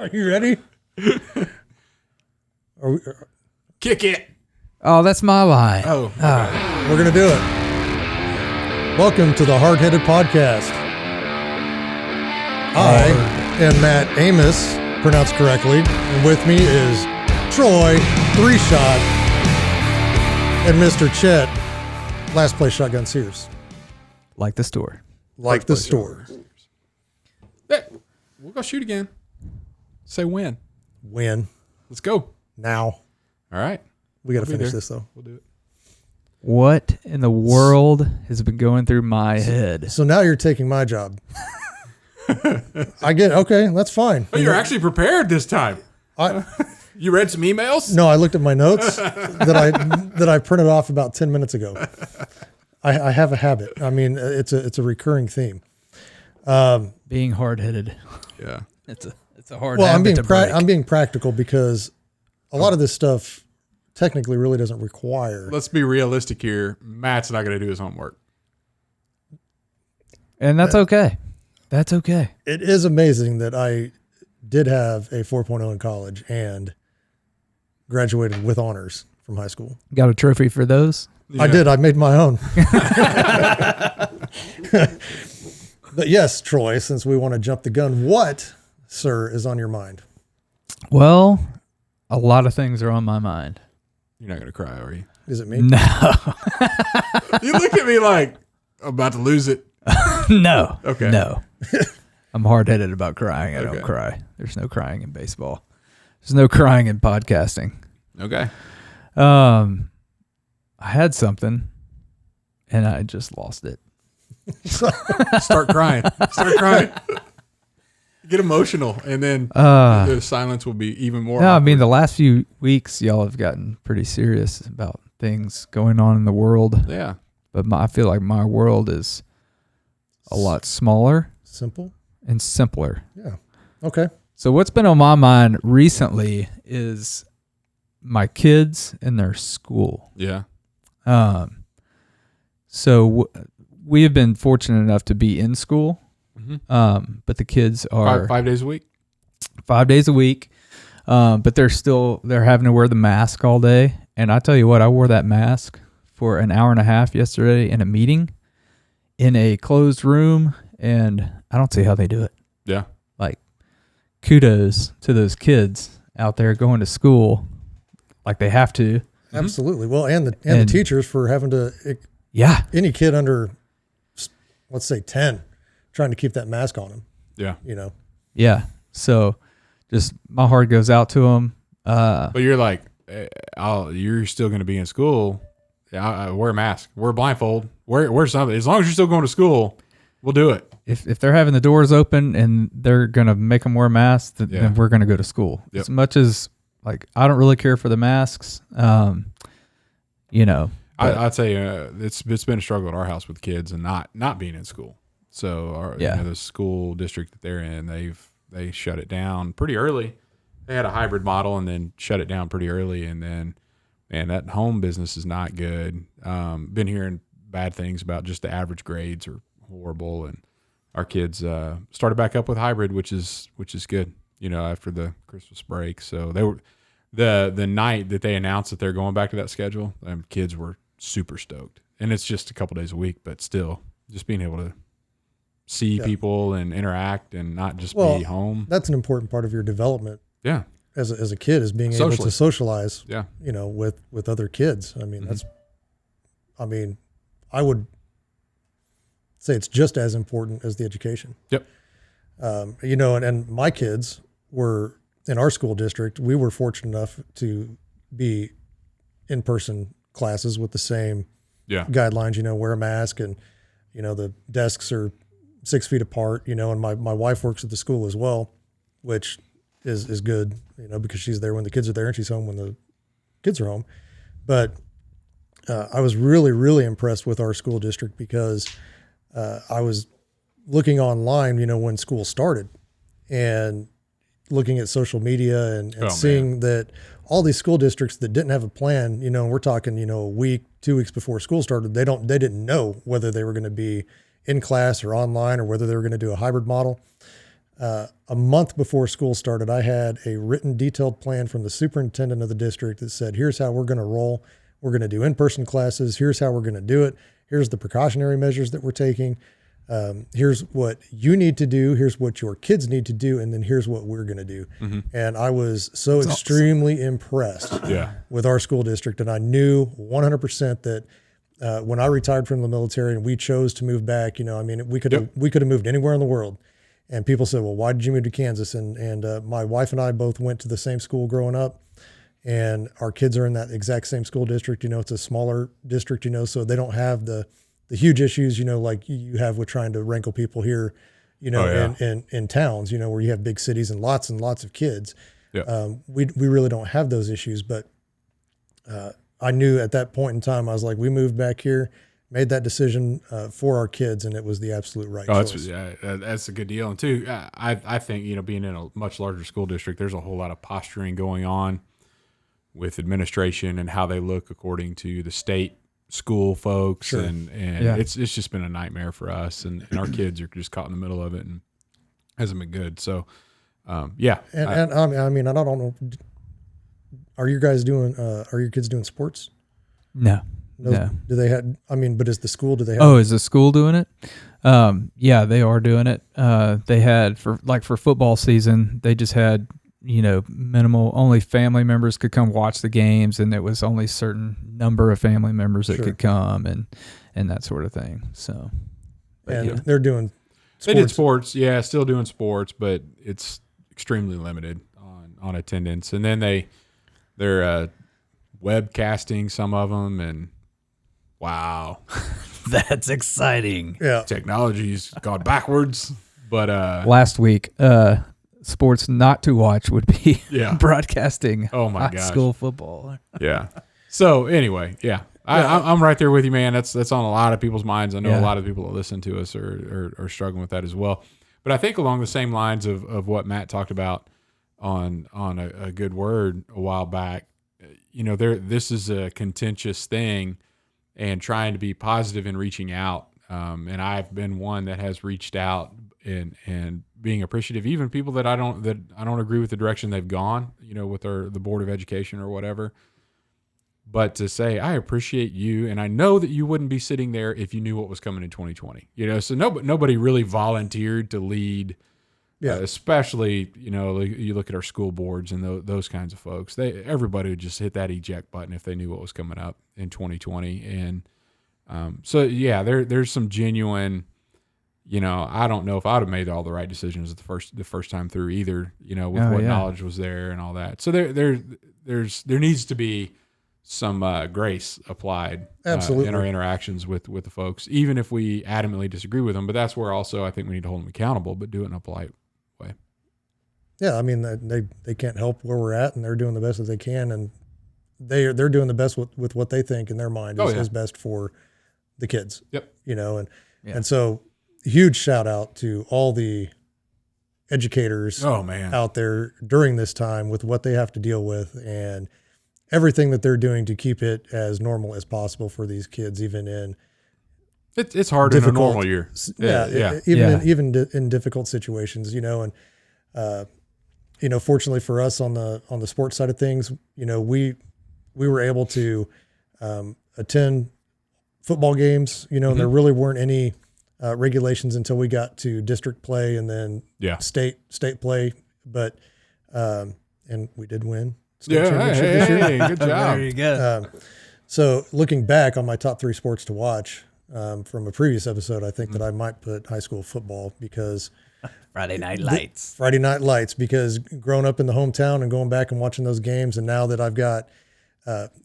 Are you ready? Kick it. Oh, that's my line. Oh, okay. We're going to do it. Welcome to the Hardheaded podcast. I am Matt Amos, pronounced correctly, and with me is Troy, 3-shot, and Mr. Chet, last place shotgun Sears. Like the store. Like the store. Hey, we'll go shoot again. Say when. Win. Let's go. Now. All right. We got to I'll be finish there. this, though. We'll do it. What in the world has been going through my head? So now you're taking my job. I get okay, that's fine. Oh, you're actually prepared this time. I You read some emails? No, I looked at my notes that I printed off about 10 minutes ago. I have a habit. I mean, it's a recurring theme. Being hard-headed. Yeah. It's a hard Well, habit to break. I'm being practical because a lot of this stuff technically really doesn't require. Let's be realistic here. Matt's not going to do his homework. And that's okay. That's okay. It is amazing that I did have a 4.0 in college and graduated with honors from high school. Got a trophy for those? Yeah. I did. I made my own. But yes, Troy, since we want to jump the gun, what, sir, is on your mind? Well, a lot of things are on my mind. You're not going to cry, are you? Is it me? No. You look at me like I'm about to lose it. No. Okay. No. I'm hard-headed about crying. I don't Okay. cry. There's no crying in baseball. There's no crying in podcasting. Okay. I had something and I just lost it. Start crying. Start crying. Get emotional, and then the silence will be even more. No, I awkward. mean, the last few weeks, y'all have gotten pretty serious about things going on in the world. Yeah. But I feel like my world is a lot smaller Simple? and simpler. Yeah. Okay. So what's been on my mind recently is my kids and their school. Yeah. So we have been fortunate enough to be in school, but the kids are 5 days a week. 5 days a week. But they're having to wear the mask all day. And I tell you what, I wore that mask for an hour and a half yesterday in a meeting in a closed room, and I don't see how they do it. Yeah. Like, kudos to those kids out there going to school like they have to. Absolutely. Well, and the teachers for having to, Yeah. any kid under, let's say 10, trying to keep that mask on them, Yeah. you know. Yeah. So just my heart goes out to them. But you're like, you're still going to be in school. Yeah, wear a mask, wear a blindfold, wear something. As long as you're still going to school, we'll do it. If they're having the doors open and they're going to make them wear masks, then we're going to go to school. Yep. As much as, like, I don't really care for the masks, you know. I'd say it's been a struggle at our house with kids and not being in school. So the school district that they're in, they shut it down pretty early. They had a hybrid model and then shut it down pretty early. And then, man, that home business is not good. Been hearing bad things about just the average grades are horrible. And our kids started back up with hybrid, which is good, after the Christmas break. So they were the night that they announced that they're going back to that schedule, kids were super stoked. And it's just a couple days a week, but still just being able to see people and interact and not just be home. That's an important part of your development. Yeah. As a kid, is being able to socialize. Yeah. With other kids. I mean, I would say it's just as important as the education. Yep. And my kids were in our school district. We were fortunate enough to be in-person classes with the same guidelines, wear a mask and, the desks are 6 feet apart, and my wife works at the school as well, which is good, because she's there when the kids are there and she's home when the kids are home. But I was really, really impressed with our school district because I was looking online, when school started and looking at social media and seeing that all these school districts that didn't have a plan, we're talking, a week, 2 weeks before school started, they didn't know whether they were going to be in class or online or whether they were going to do a hybrid model. a month before school started, I had a written detailed plan from the superintendent of the district that said, here's how we're going to roll. We're going to do in-person classes. Here's how we're going to do it. Here's the precautionary measures that we're taking. Here's what you need to do. Here's what your kids need to do. And then here's what we're going to do. Mm-hmm. And I was so extremely impressed with our school district. And I knew 100% that when I retired from the military and we chose to move back, we could have moved anywhere in the world. And people said, well, why did you move to Kansas? And my wife and I both went to the same school growing up. And our kids are in that exact same school district. It's a smaller district, so they don't have the huge issues, like you have with trying to wrangle people here, in towns, where you have big cities and lots of kids. Yeah. We really don't have those issues. But I knew at that point in time, I was like, we moved back here, made that decision for our kids, and it was the absolute right choice. That's a good deal. And two, I think, being in a much larger school district, there's a whole lot of posturing going on with administration and how they look according to the state school folks. Sure. And it's just been a nightmare for us. And our kids are just caught in the middle of it and hasn't been good. So, And I don't know. Are your kids doing sports? No. Do they have, but is the school, do they have? Oh, is the school doing it? Yeah, they are doing it. They had for football season, they just had, minimal, only family members could come watch the games, and there was only a certain number of family members that could come and that sort of thing. So, they're doing sports. They did sports. Yeah. Still doing sports, but it's extremely limited on attendance. And then they're webcasting some of them, and wow, that's exciting. Yeah. Technology's gone backwards, but last week, sports not to watch would be broadcasting high school football. Yeah. So anyway, I'm right there with you, man. That's on a lot of people's minds. I know a lot of people that listen to us are struggling with that as well. But I think along the same lines of what Matt talked about on a good word a while back, this is a contentious thing, and trying to be positive and reaching out. And I've been one that has reached out and being appreciative, even people that I don't agree with the direction they've gone, with the Board of Education or whatever. But to say, I appreciate you, and I know that you wouldn't be sitting there if you knew what was coming in 2020. So nobody really volunteered to lead. Yeah, especially you look at our school boards and those kinds of folks. Everybody would just hit that eject button if they knew what was coming up in 2020. And there's some genuine. I don't know if I'd have made all the right decisions the first time through either. With what knowledge was there and all that. So there needs to be some grace applied in our interactions with the folks, even if we adamantly disagree with them. But that's where also I think we need to hold them accountable, but do it in a polite way. Yeah, they can't help where we're at, and they're doing the best that they can, and they're doing the best with what they think in their mind is best for the kids. Yep. And so huge shout out to all the educators out there during this time with what they have to deal with and everything that they're doing to keep it as normal as possible for these kids, even in it's hard in a normal year. Even in difficult situations, and fortunately for us on the sports side of things, we were able to attend football games, and there really weren't any regulations until we got to district play and then state play, but and we did win. Hey, good job. There you go. So looking back on my top 3 sports to watch from a previous episode, I think that I might put high school football because Friday Night Lights, because growing up in the hometown and going back and watching those games. And now that I've got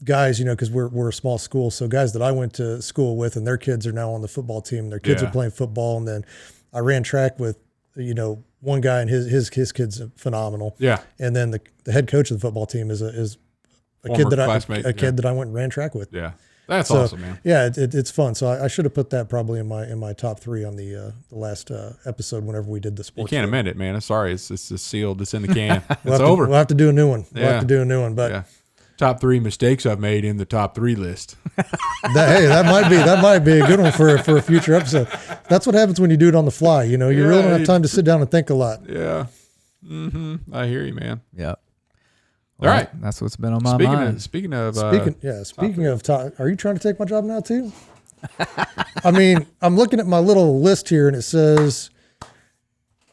guys, cause we're a small school. So guys that I went to school with and their kids are now on the football team, their kids are playing football. And then I ran track with, one guy and his kid's phenomenal. Yeah. And then the head coach of the football team is a kid that I went and ran track with. Yeah. That's awesome, man. Yeah. It's fun. So I should have put that probably in my top 3 on the last episode whenever we did the sports. You can't amend it, man. I'm sorry. It's sealed. It's in the can. It's over. We'll have to do a new one. But Top 3 mistakes I've made in the top 3 list. That might be a good one for a future episode. That's what happens when you do it on the fly. You know, you really don't have time to sit down and think a lot. Yeah. I hear you, man. Yeah. Well, all right. That's what's been on my mind. Speaking of top, are you trying to take my job now too? I mean, I'm looking at my little list here and it says,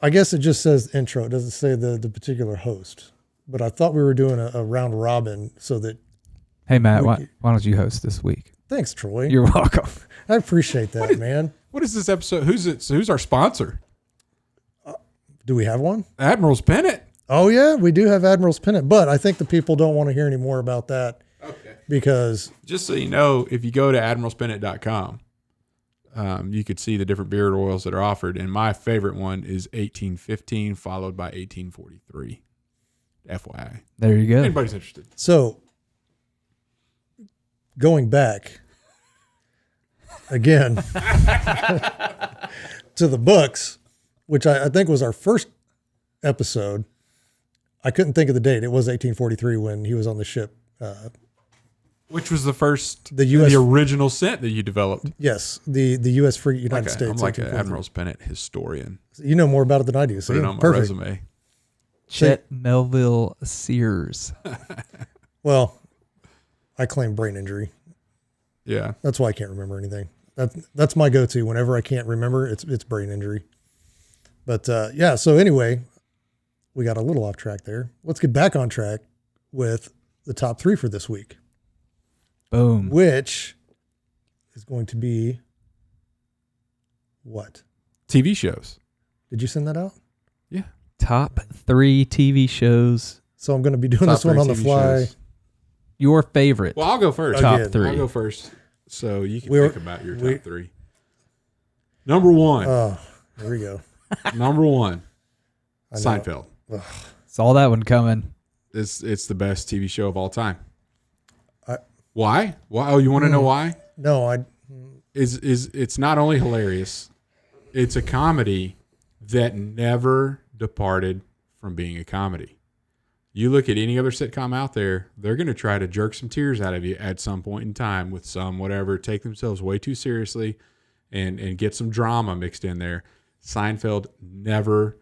I guess it just says intro. It doesn't say the particular host. But I thought we were doing a round robin so that. Hey, Matt, why don't you host this week? Thanks, Troy. You're welcome. I appreciate that, man. What is this episode? Who's our sponsor? Do we have one? Admiral's Pennant. Oh, yeah, we do have Admiral's Pennant. But I think the people don't want to hear any more about that. Okay. Because. Just so you know, if you go to admiralspennant.com, you could see the different beard oils that are offered. And my favorite one is 1815 followed by 1843. FYI. There you go. Anybody's interested. So, going back again to the books, which I think was our first episode. I couldn't think of the date. It was 1843 when he was on the ship. Which was the first, the original scent that you developed? Yes, the U.S. frigate United States. I'm like an Admiral's Pennant historian. You know more about it than I do. So put it on my resume. Chet Melville Sears. Well, I claim brain injury. Yeah. That's why I can't remember anything. That's my go-to. Whenever I can't remember, it's brain injury. But yeah, so anyway, we got a little off track there. Let's get back on track with the top 3 for this week. Boom. Which is going to be what? TV shows. Did you send that out? Yeah. Top 3 TV shows. So I'm going to be doing this one on the fly. Shows. Your favorite. Well, I'll go first. Top 3. I'll go first. So you can think about your top 3. Number 1. Oh, there we go. Number 1. Seinfeld. Saw that one coming. It's the best TV show of all time. Why? Oh, you want to know why? No, It's not only hilarious, it's a comedy that never departed from being a comedy. You look at any other sitcom out there, they're going to try to jerk some tears out of you at some point in time with some whatever, take themselves way too seriously and get some drama mixed in there. Seinfeld never,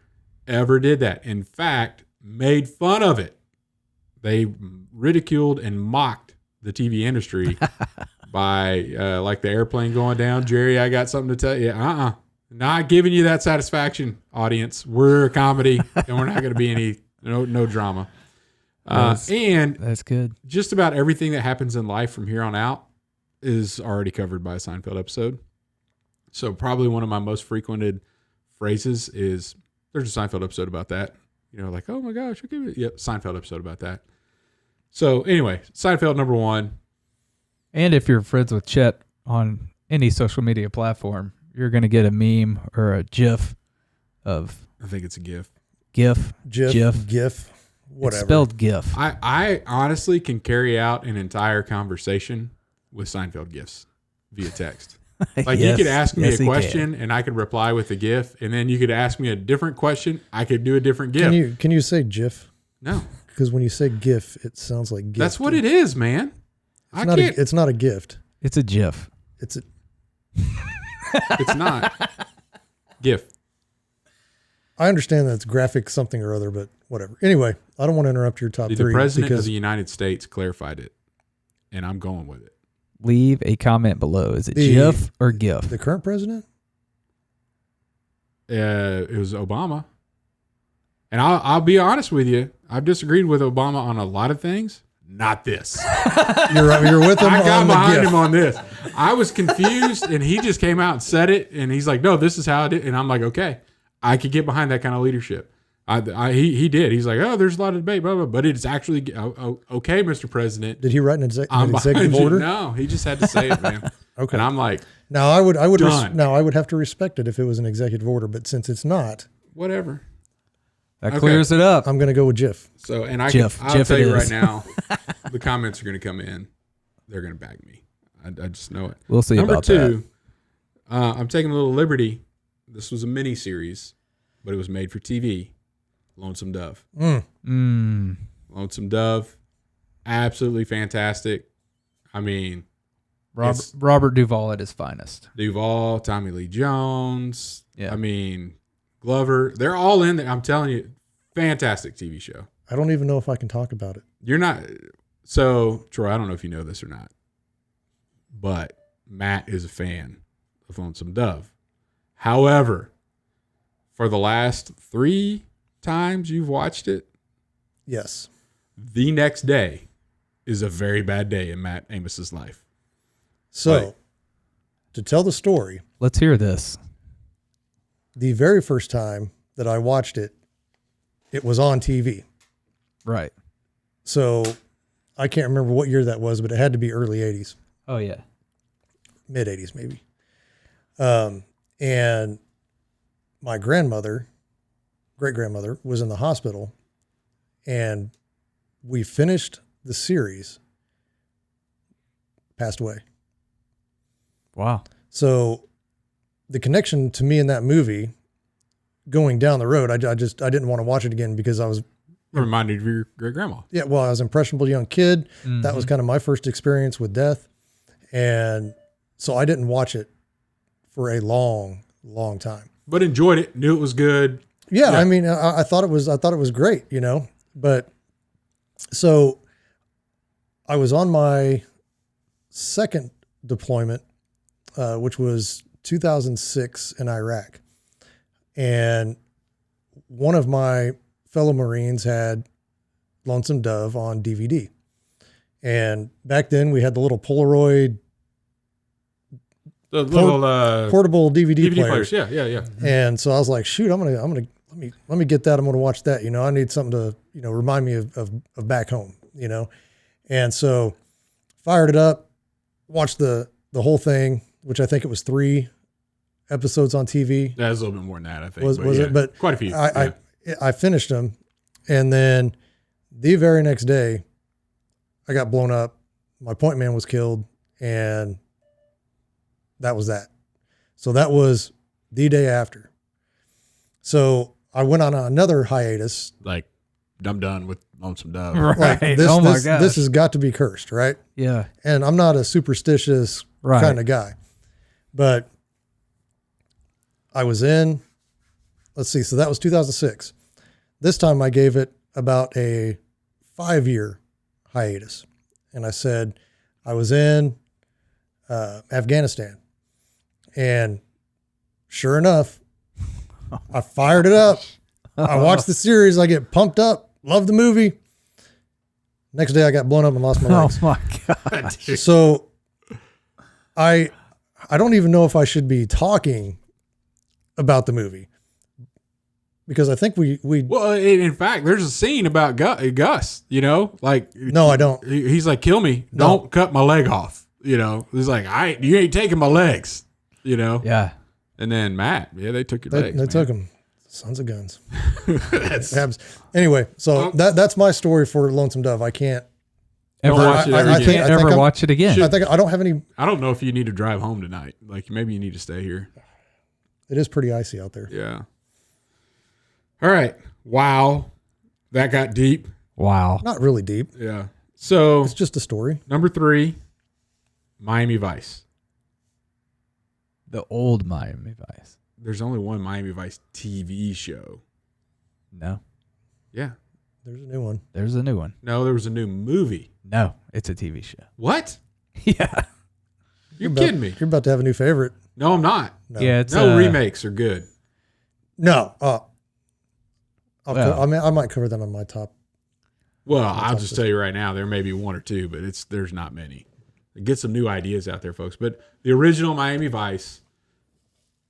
ever did that. In fact, made fun of it. They ridiculed and mocked the TV industry by like the airplane going down. Jerry, I got something to tell you. Not giving you that satisfaction, audience. We're a comedy and we're not going to be any no drama. And that's good. Just about everything that happens in life from here on out is already covered by a Seinfeld episode. So probably one of my most frequented phrases is, there's a Seinfeld episode about that. You know, like, oh my gosh, Seinfeld episode about that. So anyway, Seinfeld number 1. And if you're friends with Chet on any social media platform, you're going to get a meme or a GIF of. I think it's a GIF. GIF. Whatever. It's spelled GIF. I honestly can carry out an entire conversation with Seinfeld GIFs via text. Like you could ask me a question and I could reply with a GIF, and then you could ask me a different question. I could do a different GIF. Can you say GIF? No. Because when you say GIF, it sounds like gift. That's what it is, man. It's not a gift. It's a GIF. It's not. GIF. I understand that it's graphic something or other, but whatever. Anyway, I don't want to interrupt your top 3. The President of the United States clarified it, and I'm going with it. Leave a comment below. Is it GIF or GIF? The current president? It was Obama. And I'll be honest with you. I've disagreed with Obama on a lot of things. Not this. You're with him. I got on behind the him on this. I was confused, and he just came out and said it, and he's like, "No, this is how it is." And I'm like, "Okay, I could get behind that kind of leadership." He did. He's like, "Oh, there's a lot of debate, blah blah," but it's actually okay, Mr. President. Did he write an executive order? No, he just had to say it, man. Okay. And I'm like, now I would have to respect it if it was an executive order, but since it's not, whatever. That clears it up. I'm going to go with GIF. So, and I'll GIF tell you right now, the comments are going to come in. They're going to bag me. I just know it. We'll see about that. Number 2, I'm taking a little liberty. This was a mini series, but it was made for TV. Lonesome Dove. Lonesome Dove. absolutely fantastic. I mean, Robert Duvall at his finest. Duvall, Tommy Lee Jones. Yeah. I mean, Glover. They're all in there. I'm telling you, fantastic TV show. I don't even know if I can talk about it. You're not. So, Troy, I don't know if you know this or not, but Matt is a fan of Lonesome Dove. However, for the last 3 times you've watched it, yes, the next day is a very bad day in Matt Amos's life. So, to tell the story, let's hear this. The very first time that I watched it, it was on TV. Right. So, I can't remember what year that was, but it had to be early 80s. Oh, yeah. Mid 80s, maybe. And my grandmother, great-grandmother, was in the hospital, and we finished the series, passed away. Wow. So the connection to me in that movie, going down the road, I didn't want to watch it again because I was reminded of your great grandma. Yeah, well, I was an impressionable young kid. Mm-hmm. That was kind of my first experience with death, and so I didn't watch it for a long, long time. But enjoyed it. Knew it was good. Yeah. I mean, I thought it was great, you know. But so I was on my second deployment, which was 2006 in Iraq. And one of my fellow Marines had Lonesome Dove on DVD. And back then we had the little Polaroid, the little portable DVD players. Yeah. And so I was like, shoot, let me get that. I'm going to watch that. You know, I need something to, you know, remind me of back home, you know? And so fired it up, watched the whole thing, which I think it was 3 episodes on TV. That was a little bit more than that, I think. Was it? But quite a few. I finished them. And then the very next day I got blown up. My point man was killed, and that was that. So that was the day after. So I went on another hiatus. Like, I'm done with Lonesome Dove. Right. Like, this has got to be cursed, right? Yeah. And I'm not a superstitious kind of guy. But I was in, let's see, so that was 2006. This time I gave it about a 5-year hiatus. And I said, I was in Afghanistan. And sure enough, I fired it up. I watched the series. I get pumped up. Love the movie. Next day I got blown up and lost my legs. Oh my God. So I don't even know if I should be talking about the movie, because I think we well, in fact, there's a scene about Gus, you know, like, no, I don't. He's like, kill me. No. Don't cut my leg off. You know, he's like, you ain't taking my legs, you know? Yeah. And then Matt, they took your legs. They took them. Sons of guns. Anyway, so that's my story for Lonesome Dove. I can't ever watch it again. I don't have any. I don't know if you need to drive home tonight. Like, maybe you need to stay here. It is pretty icy out there. Yeah. All right. Wow. That got deep. Wow. Not really deep. Yeah. So it's just a story. Number 3, Miami Vice. The old Miami Vice. There's only one Miami Vice TV show. No. Yeah. There's a new one. There's a new one. No, there was a new movie. No, it's a TV show. What? Yeah. You're kidding me. You're about to have a new favorite. No, I'm not. No. Yeah, it's no remakes are good. No. I might cover them on my top. Well, I'll just tell you right now, there may be 1 or 2, but there's not many. Get some new ideas out there, folks. But the original Miami Vice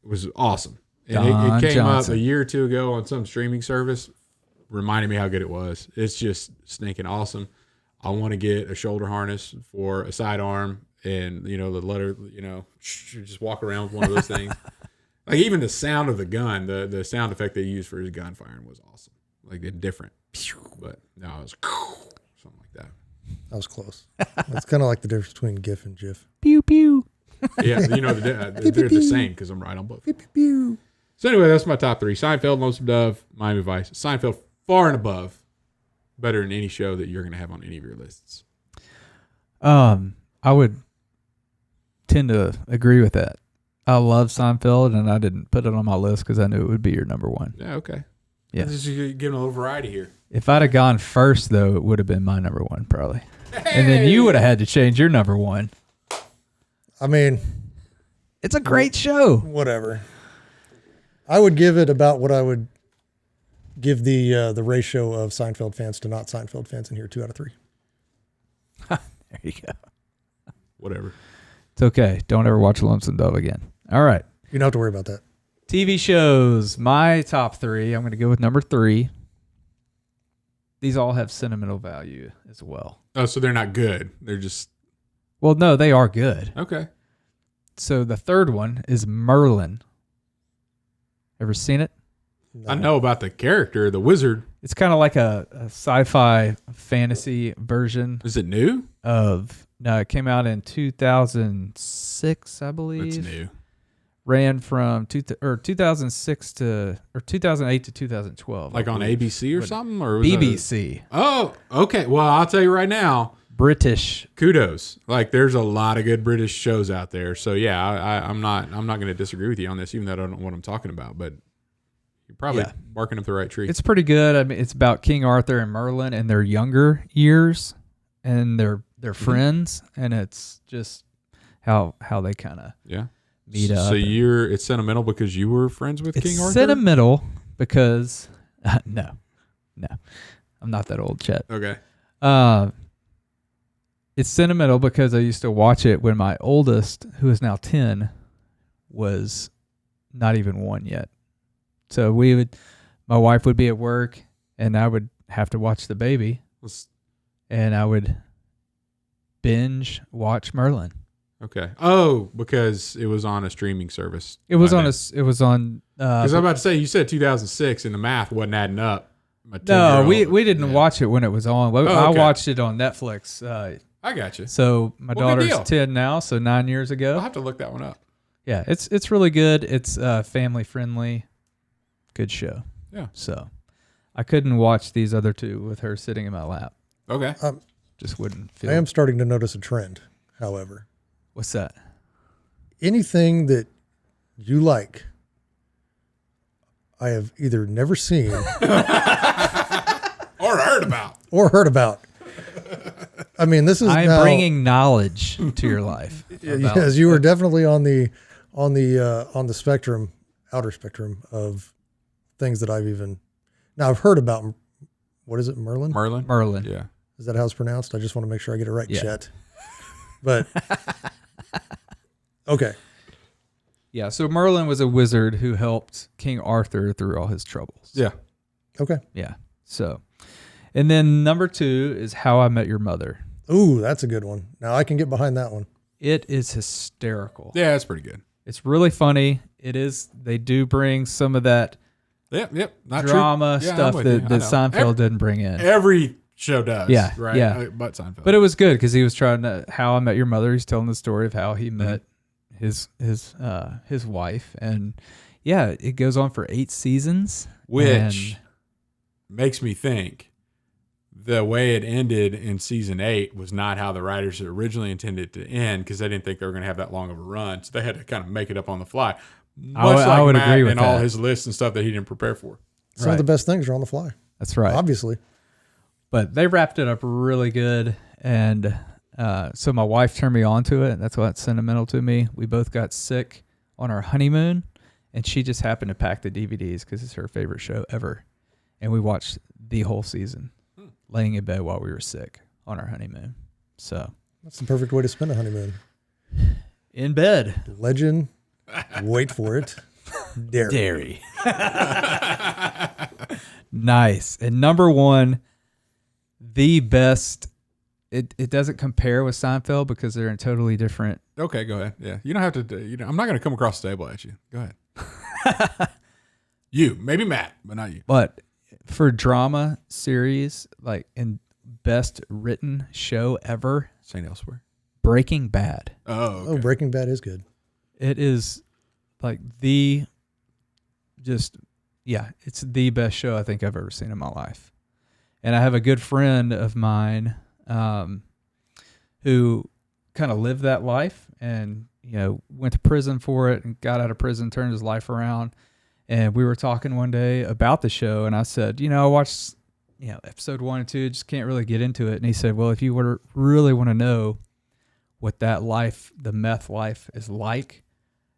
was awesome. And it came up a year or 2 ago on some streaming service, reminding me how good it was. It's just stinking awesome. I want to get a shoulder harness for a sidearm, and, you know, just walk around with one of those things. Like, even the sound of the gun, the sound effect they used for his gun firing was awesome. Like, they're different. But no, it was something like that. That was close. It's kind of like the difference between GIF and GIF. Pew, pew. Yeah, you know, they're the same because I'm right on both. Pew, pew, pew. So anyway, that's my top 3. Seinfeld, Lonesome Dove, Miami Vice. Seinfeld far and above better than any show that you're going to have on any of your lists. I would tend to agree with that. I love Seinfeld, and I didn't put it on my list because I knew it would be your number one. Yeah, okay. Yeah. Just giving a little variety here. If I'd have gone first, though, it would have been my number one, probably. Hey! And then you would have had to change your number one. I mean, it's a great show. Whatever. I would give it about what I would give the ratio of Seinfeld fans to not Seinfeld fans in here, 2 out of 3. There you go. Whatever. It's okay. Don't ever watch Lonesome Dove again. All right. You don't have to worry about that. TV shows. My top 3. I'm going to go with number 3. These all have sentimental value as well. Oh, so they're not good. They're just... Well, no, they are good. Okay. So the third one is Merlin. Ever seen it? No. I know about the character, the wizard. It's kind of like a sci-fi fantasy version. Is it new? No, it came out in 2006, I believe. It's new. Ran from 2006 to 2008 to 2012. Like on ABC or something, or was BBC. Oh, okay. Well, I'll tell you right now. British. Kudos. Like there's a lot of good British shows out there. So yeah, I'm not going to disagree with you on this, even though I don't know what I'm talking about. But you're probably barking up the right tree. It's pretty good. I mean, it's about King Arthur and Merlin in their younger years, and they're friends, and it's just how they kind of meet up. So it's sentimental because you were friends with King Arthur? It's sentimental because no, I'm not that old, Chet. Okay. It's sentimental because I used to watch it when my oldest, who is now 10, was not even 1 yet. So my wife would be at work, and I would have to watch the baby, and I would binge watch Merlin. Okay. Oh, because it was on a streaming service. It was on. Because I'm about to say, you said 2006, and the math wasn't adding up. No, we didn't watch it when it was on. I watched it on Netflix. I got you. So my daughter's 10 now, so 9 years ago. I'll have to look that one up. Yeah, it's really good. It's family friendly, good show. Yeah. So I couldn't watch these other two with her sitting in my lap. Okay. Just wouldn't feel. I am starting to notice a trend, however. What's that? Anything that you like, I have either never seen or heard about. I mean, this is I'm bringing knowledge to your life. Yes, you were definitely on the spectrum, outer spectrum of things that I've heard about. What is it, Merlin? Merlin. Yeah. Is that how it's pronounced? I just want to make sure I get it right, Yeah. Chet. But okay. Yeah, so Merlin was a wizard who helped King Arthur through all his troubles. Yeah. Okay. Yeah. So, and then number 2 is How I Met Your Mother. Ooh, that's a good one. Now I can get behind that one. It is hysterical. Yeah, it's pretty good. It's really funny. It is. They do bring some of that not drama stuff that Seinfeld didn't bring in. Every show does. Yeah. Right. Yeah. But Seinfeld. But it was good because he was trying to How I Met Your Mother. He's telling the story of how he met his wife, and it goes on for 8 seasons, which makes me think the way it ended in season 8 was not how the writers originally intended it to end, because they didn't think they were going to have that long of a run, so they had to kind of make it up on the fly. I would Matt agree with and that. all his lists and stuff that he didn't prepare for. Some of the best things are on the fly. That's right. Obviously. But they wrapped it up really good, and so my wife turned me on to it. That's why it's sentimental to me. We both got sick on our honeymoon, and she just happened to pack the DVDs because it's her favorite show ever. And we watched the whole season, laying in bed while we were sick on our honeymoon. So that's the perfect way to spend a honeymoon. In bed. Legend. Wait for it. Dairy. Nice. And number 1, the best. It doesn't compare with Seinfeld because they're in totally different. Okay, go ahead. Yeah, you don't have to. I'm not going to come across the table at you. Go ahead. You, maybe Matt, but not you. But for drama series, like in best written show ever, St. Elsewhere, Breaking Bad. Oh, okay. Oh, Breaking Bad is good. It is like it's the best show I think I've ever seen in my life. And I have a good friend of mine who kind of lived that life and, went to prison for it and got out of prison, turned his life around. And we were talking one day about the show, and I said, I watched, episode 1 and 2, just can't really get into it. And he said, well, if you really want to know what that life, the meth life is like,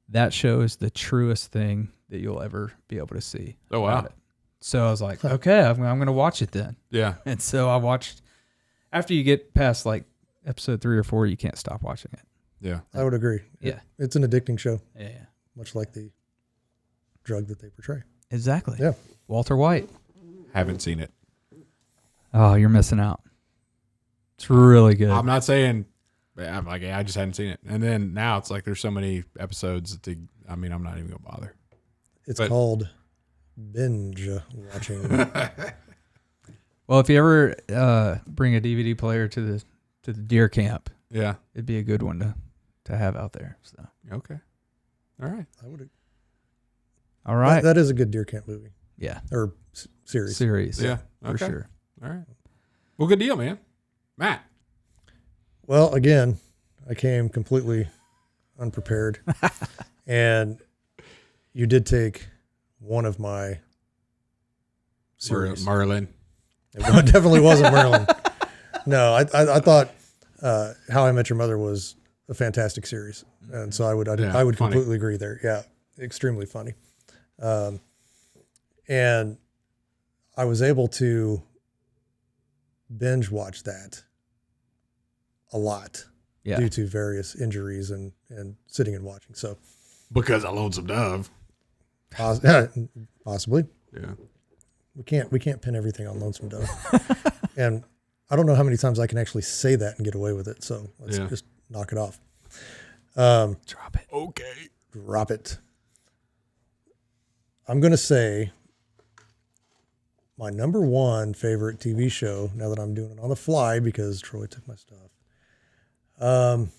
that show is the truest thing that you'll ever be able to see. Oh, wow. So I was like, okay, I'm going to watch it then. Yeah. And so I watched, after you get past like episode 3 or 4, you can't stop watching it. Yeah. I would agree. Yeah. It's an addicting show. Yeah. Much like the drug that they portray. Exactly. Yeah. Walter White. Haven't seen it. Oh, you're missing out. It's really good. I'm not saying, I'm like, I just hadn't seen it. And then now it's like there's so many episodes I'm not even going to bother. It's called binge watching. Well, if you ever bring a DVD player to the deer camp, yeah, it'd be a good one to have out there. So okay, all right, all right. That is a good deer camp movie. Yeah, or series. Yeah, for sure. All right. Well, good deal, man. Matt. Well, again, I came completely unprepared, and you did take one of my series. Merlin. It definitely wasn't Merlin. No, I thought How I Met Your Mother was a fantastic series, and so I would completely agree there. Yeah, extremely funny, and I was able to binge watch that a lot due to various injuries and sitting and watching. So because I Lonesome Dove. Possibly. Yeah. We can't pin everything on Lonesome Dove. And I don't know how many times I can actually say that and get away with it. So let's just knock it off. Drop it. Okay. Drop it. I'm going to say my number one favorite TV show, now that I'm doing it on the fly because Troy took my stuff. I'm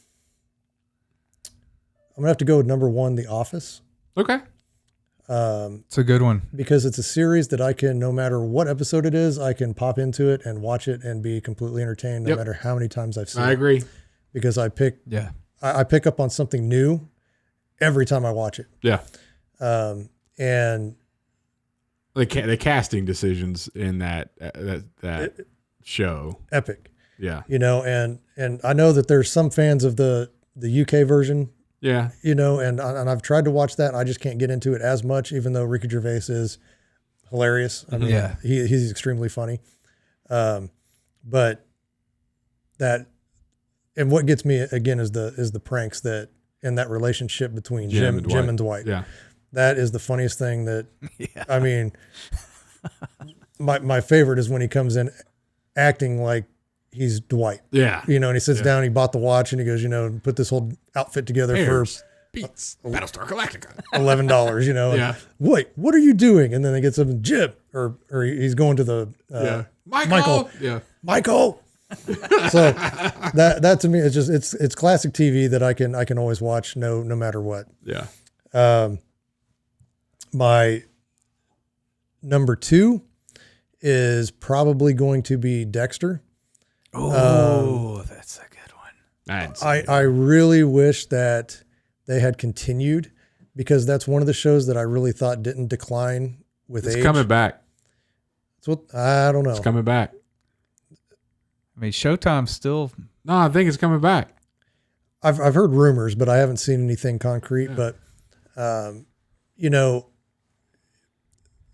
going to have to go with number one, The Office. Okay. It's a good one. Because it's a series that I can, no matter what episode it is, I can pop into it and watch it and be completely entertained no matter how many times I've seen it. I agree. Because I pick up on something new every time I watch it. Yeah. And the casting decisions in that show. Epic. Yeah. And I know that there's some fans of the UK version. Yeah. And I've tried to watch that and I just can't get into it as much, even though Ricky Gervais is hilarious. I mean, he's extremely funny. But that, and what gets me again is the pranks that in that relationship between Jim and Dwight. Yeah. That is the funniest thing that, I mean, my favorite is when he comes in acting like he's Dwight. Yeah. And he sits down, he bought the watch and he goes, put this whole outfit together for Beats Battlestar Galactica. $11, Yeah. Wait, what are you doing? And then they get something, Jim, or he's going to the, Michael. Yeah. Michael. So that to me is just, it's classic TV that I can always watch no matter what. Yeah. My number two is probably going to be Dexter. Oh, that's a good one. I really wish that they had continued because that's one of the shows that I really thought didn't decline with age. It's coming back. It's what I don't know. It's coming back. I mean, Showtime's still. No, I think it's coming back. I've heard rumors, but I haven't seen anything concrete. Yeah. But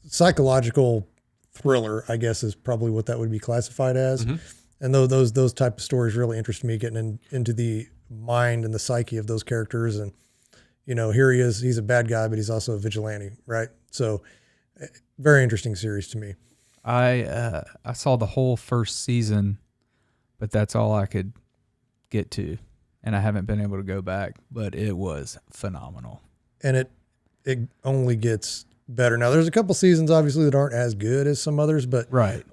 psychological thriller, I guess, is probably what that would be classified as. Mm-hmm. And those type of stories really interest me, getting into the mind and the psyche of those characters. And, here he is, he's a bad guy, but he's also a vigilante, right? So very interesting series to me. I saw the whole first season, but that's all I could get to. And I haven't been able to go back, but it was phenomenal. And it only gets better. Now, there's a couple seasons, obviously, that aren't as good as some others, but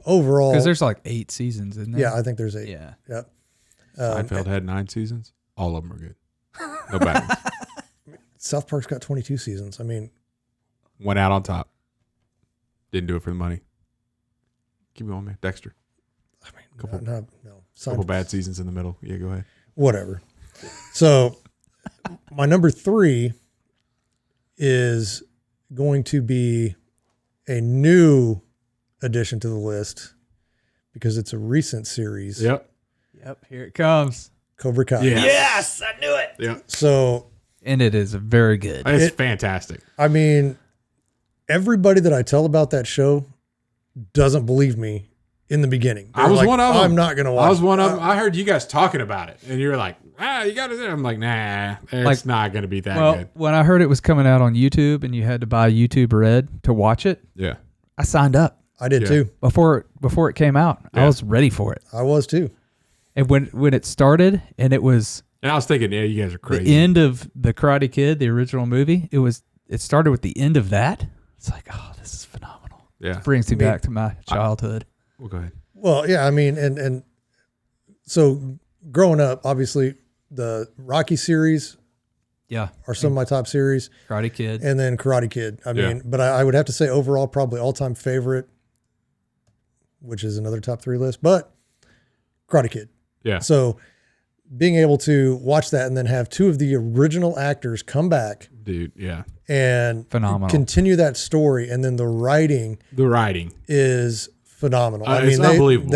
overall... Because there's like 8 seasons, isn't there? Yeah, I think there's 8. Yeah. Yep. Seinfeld had 9 seasons. All of them are good. No bad ones. South Park's got 22 seasons. I mean... Went out on top. Didn't do it for the money. Keep going, man. Dexter. No. Couple bad seasons in the middle. Yeah, go ahead. Whatever. So my number 3 is going to be a new addition to the list because it's a recent series. Yep. Here it comes. Cobra Kai. Yes, I knew it. Yeah. So, and it is very good. It's fantastic. I mean, everybody that I tell about that show doesn't believe me in the beginning. I was one of them. I'm not going to watch. I was one of them. I heard you guys talking about it, and you were like, you got to. I'm like, nah, it's not going to be that good. When I heard it was coming out on YouTube and you had to buy YouTube Red to watch it, yeah, I signed up. I did too. Before it came out, I was ready for it. I was too. And when it started, and it was, and I was thinking, yeah, you guys are crazy. The end of the Karate Kid, the original movie. It started with the end of that. It's like, oh, this is phenomenal. Yeah, it brings me back to my childhood. Well, go ahead. Well, yeah, I mean, and so growing up, obviously the Rocky series, are some of my top series. Karate Kid, and then Karate Kid. I mean, but I would have to say overall, probably all-time favorite, which is another top 3 list, but Karate Kid. Yeah. So being able to watch that and then have 2 of the original actors come back, dude, and phenomenal, continue that story, and then the writing is phenomenal. I mean, it's unbelievable.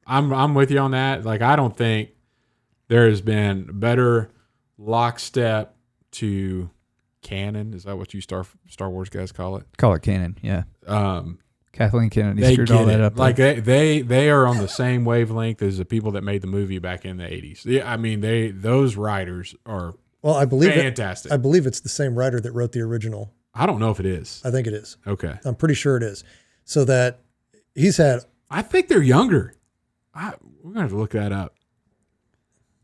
I'm with you on that. Like, I don't think there has been better lockstep to canon. Is that what you Star Wars guys call it? Call it canon, yeah. Kathleen Kennedy screwed all that up. Like they are on the same wavelength as the people that made the movie back in the 80s. Yeah, I mean those writers are I believe fantastic. I believe it's the same writer that wrote the original. I don't know if it is. I think it is. Okay. I'm pretty sure it is. So that he's had. I think they're younger. We're gonna have to look that up.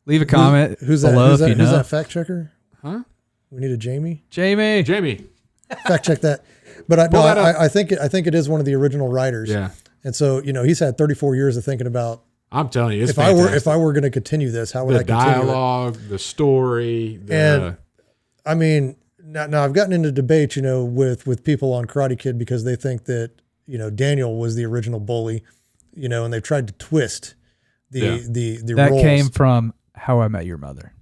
Leave a comment who's below that? if you know. Who's that fact checker? Huh? We need a Jamie. Jamie. Fact check that. But I think it is one of the original writers. Yeah. And so, he's had 34 years of thinking about. I'm telling you, it's if fantastic. I were going to continue this, how would I continue the dialogue, the story, and I mean, now I've gotten into debate, with people on Karate Kid because they think that Daniel was the original bully, and they've tried to twist the that roles. came from How I Met Your Mother.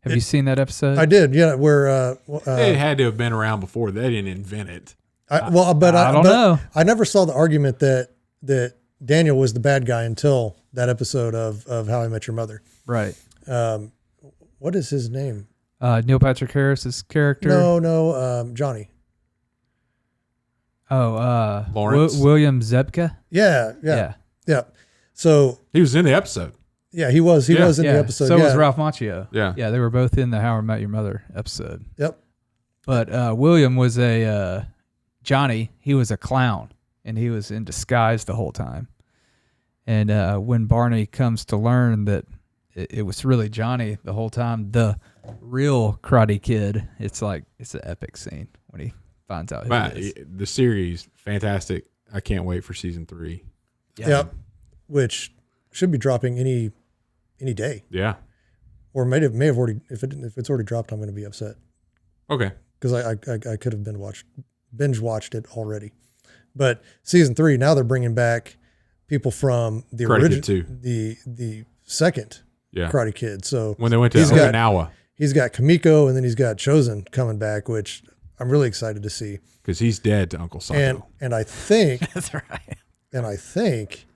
Have you seen that episode? I did, yeah. Where it had to have been around before. They didn't invent it. I don't know. I never saw the argument that Daniel was the bad guy until that episode of How I Met Your Mother. Right. What is his name? Neil Patrick Harris's character. No, Johnny. Oh, Lawrence. William Zebka. Yeah. So he was in the episode. Yeah, he was. He was in the episode. So was Ralph Macchio. Yeah. Yeah, they were both in the How I Met Your Mother episode. Yep. But William was Johnny. He was a clown, and he was in disguise the whole time. And when Barney comes to learn that it was really Johnny the whole time, the real Karate Kid, it's an epic scene when he finds out who it is. The series, fantastic. I can't wait for season 3. Yep. Which should be dropping any day. Yeah. Or may have already. If it's already dropped, I'm going to be upset. Okay. Because I could have binge watched it already. But season 3, now they're bringing back people from the original, the second Karate Kid. So when they went to Okinawa, he's got Kamiko, and then he's got Chosen coming back, which I'm really excited to see. Because he's dead to Uncle Sato. And I think that's right. And I think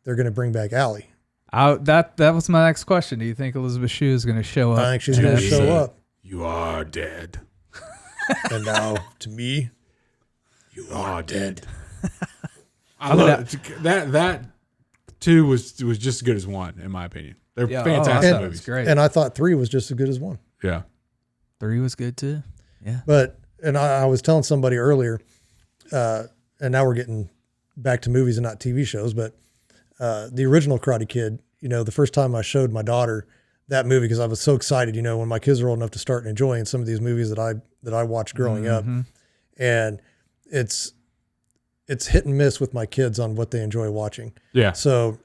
they're going to bring back Allie. That was my next question. Do you think Elizabeth Shue is going to show up? I think she's going to show up. You are dead. And now, to me, you are dead. I love it. That 2 was just as good as 1, in my opinion. They're fantastic movies. Great. And I thought 3 was just as good as 1. Yeah. 3 was good too. Yeah. But, and I was telling somebody earlier, and now we're getting back to movies and not TV shows, but the original Karate Kid, the first time I showed my daughter that movie, because I was so excited, when my kids were old enough to start enjoying some of these movies that I watched growing up. And it's hit and miss with my kids on what they enjoy watching. Yeah. So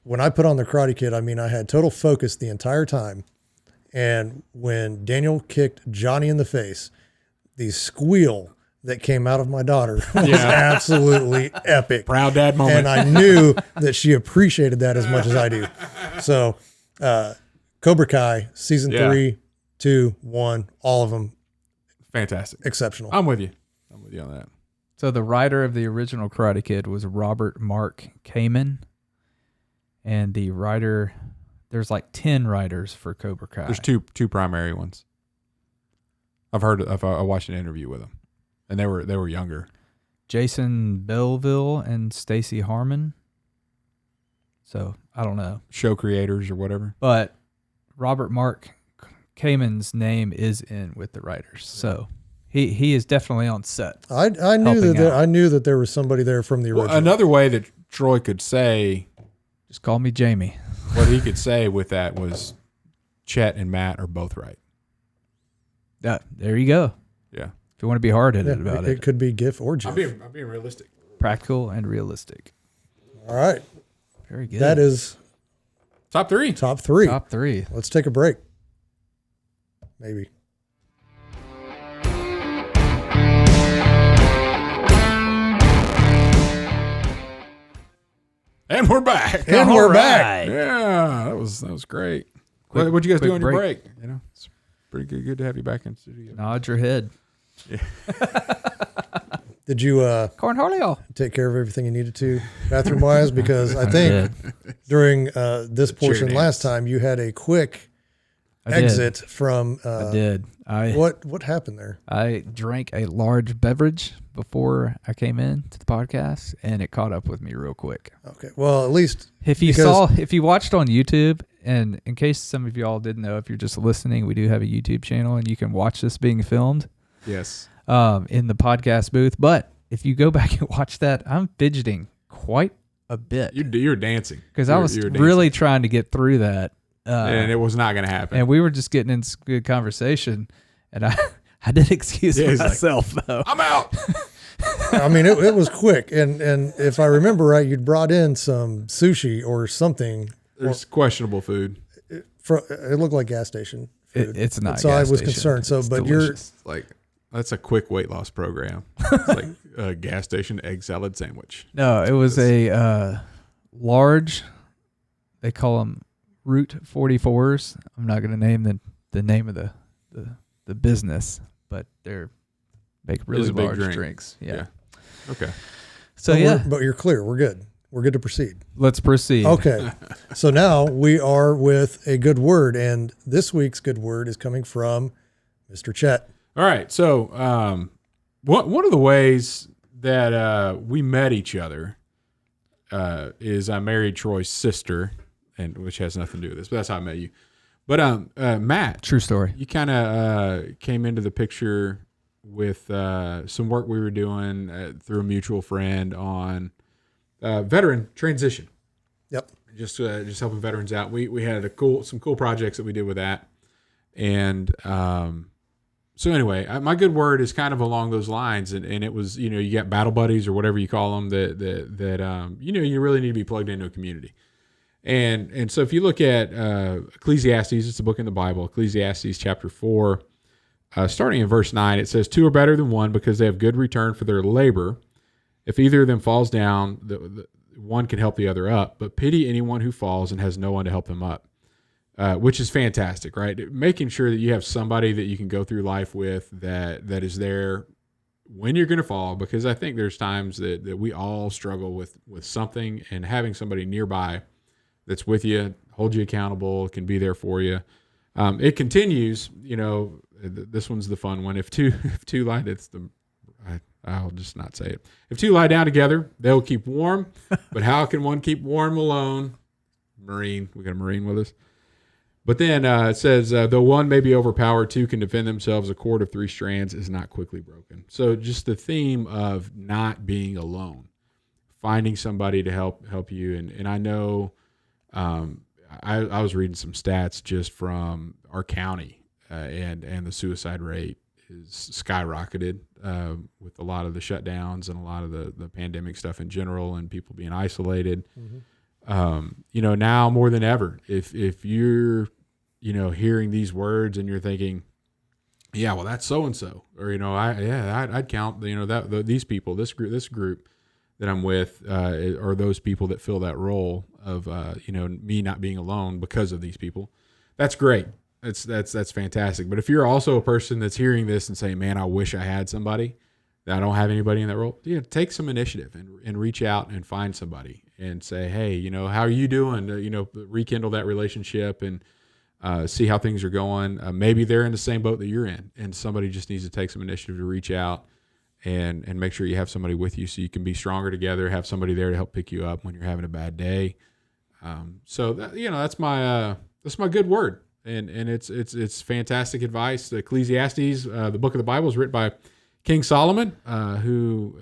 when I put on the Karate Kid, I had total focus the entire time. And when Daniel kicked Johnny in the face, the squeal that came out of my daughter was absolutely epic. Proud dad moment. And I knew that she appreciated that as much as I do. So, Cobra Kai, season 3, 2, 1, all of them. Fantastic. Exceptional. I'm with you on that. So the writer of the original Karate Kid was Robert Mark Kamen. And the writer, there's like 10 writers for Cobra Kai. There's two primary ones. I watched an interview with them, and they were younger. Jason Belleville and Stacy Harmon. So I don't know. Show creators or whatever. But Robert Mark Kamen's name is in with the writers. So he is definitely on set. I knew that there was somebody there from the original. Another way that Troy could say, just call me Jamie. What he could say with that was Chet and Matt are both right. There you go. Yeah. If you want to be hard-headed about it. It could be GIF or GIF. I'm being realistic. Practical and realistic. All right. Very good. That is top 3. Top 3. Top 3. Let's take a break. Maybe. And we're back. And we're back. Yeah, that was great. What'd you guys do on your break? It's pretty good to have you back in the studio. Nod your head. Yeah. Did you Cornholio take care of everything you needed to bathroom wise? Because I think during this portion last time you had a quick exit from. I did. What happened there? I drank a large beverage before I came in to the podcast, and it caught up with me real quick. Okay. Well, at least if you watched on YouTube, and in case some of y'all didn't know, if you're just listening, we do have a YouTube channel, and you can watch this being filmed. Yes. In the podcast booth. But if you go back and watch that, I'm fidgeting quite a bit. You're dancing. Because I was really trying to get through that. And it was not going to happen. And we were just getting in good conversation. And I did excuse myself, though. I'm out. I mean, it was quick. And if I remember right, you'd brought in some sushi or something. There's questionable food. It looked like gas station food. It's not. So I was concerned. So, but delicious. You're like, that's a quick weight loss program. It's like a gas station egg salad sandwich. No, it was a large. They call them Route 44s. I'm not going to name the name of the business, but they're make really large drinks. Yeah. Okay. So but you're clear. We're good. We're good to proceed. Let's proceed. Okay. So now we are with a good word, and this week's good word is coming from Mr. Chet. All right. So one of the ways that we met each other is I married Troy's sister, and which has nothing to do with this, but that's how I met you. But Matt, true story. You kind of came into the picture with some work we were doing through a mutual friend on veteran transition. Yep. Just helping veterans out. We had some cool projects that we did with that, and so anyway, my good word is kind of along those lines, and it was, you got battle buddies or whatever you call them that you really need to be plugged into a community. And so if you look at Ecclesiastes, it's a book in the Bible, Ecclesiastes chapter 4, starting in verse 9, it says, 2 are better than one because they have good return for their labor. If either of them falls down, the one can help the other up, but pity anyone who falls and has no one to help them up. Which is fantastic, right? Making sure that you have somebody that you can go through life with that is there when you're going to fall, because I think there's times that we all struggle with something, and having somebody nearby that's with you, hold you accountable, can be there for you. It continues, this one's the fun one. If two lie, I'll just not say it. If two lie down together, they'll keep warm, but how can one keep warm alone? Marine, we got a Marine with us. But then it says, though one may be overpowered, two can defend themselves. A cord of 3 strands is not quickly broken. So just the theme of not being alone, finding somebody to help you. And I know I was reading some stats just from our county, and the suicide rate is skyrocketed with a lot of the shutdowns and a lot of the pandemic stuff in general, and people being isolated. Mm-hmm. Now more than ever, if you're hearing these words and you're thinking, yeah, well, that's so and so, or I'd count these people, this group that I'm with, are those people that fill that role of me not being alone because of these people. That's great. That's fantastic. But if you're also a person that's hearing this and saying, "Man, I wish I had somebody," I don't have anybody in that role. Take some initiative and reach out and find somebody and say, "Hey, how are you doing?" Rekindle that relationship and see how things are going. Maybe they're in the same boat that you're in, and somebody just needs to take some initiative to reach out and make sure you have somebody with you so you can be stronger together. Have somebody there to help pick you up when you're having a bad day. So that's my good word, and it's fantastic advice. The Ecclesiastes, the book of the Bible, is written by King Solomon, who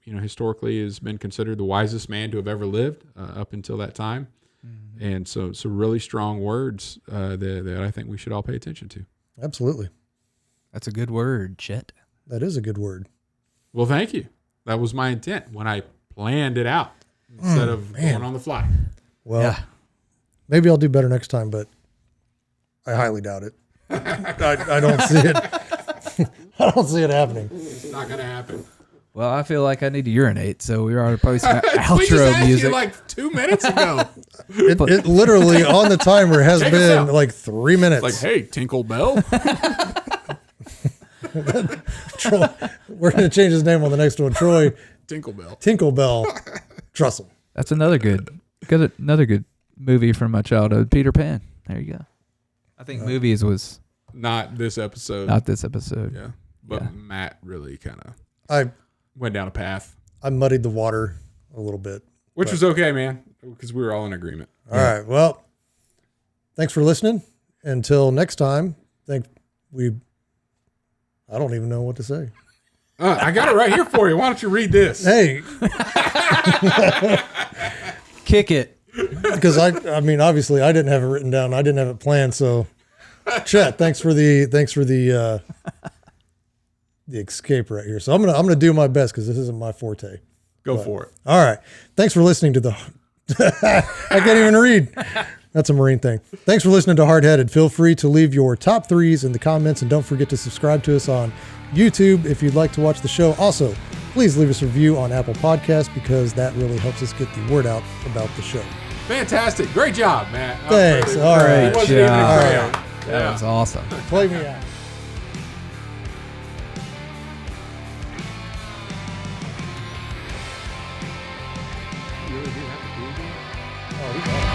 historically has been considered the wisest man to have ever lived up until that time. Mm-hmm. And so really strong words that I think we should all pay attention to. Absolutely. That's a good word, Chet. That is a good word. Well, thank you. That was my intent when I planned it out instead of going on the fly. Well, maybe I'll do better next time, but I highly doubt it. I don't see it. I don't see it happening. It's not going to happen. Well, I feel like I need to urinate, so we are probably some outro we just asked music. You like 2 minutes ago. It literally on the timer has been like 3 minutes. It's like, hey, Tinkle Bell. Troy, we're going to change his name on the next one. Troy Tinklebell Trussell. That's another good movie from my childhood. Peter Pan. There you go. I think movies was not this episode. Yeah, but Matt really kind of went down a path. I muddied the water a little bit, which was okay, man, because we were all in agreement. All right. Well, thanks for listening. Until next time, I don't even know what to say. I got it right here for you. Why don't you read this? Hey. Kick it. Because I mean, obviously I didn't have it written down. I didn't have it planned. So Chet, thanks for the escape right here. So I'm gonna do my best because this isn't my forte. Go for it. All right. Thanks for listening to the I can't even read. That's a Marine thing. Thanks for listening to Hardheaded. Feel free to leave your top threes in the comments, and don't forget to subscribe to us on YouTube if you'd like to watch the show. Also, please leave us a review on Apple Podcasts because that really helps us get the word out about the show. Fantastic. Great job, Matt. Thanks. All right. That was awesome. Play me out. Oh,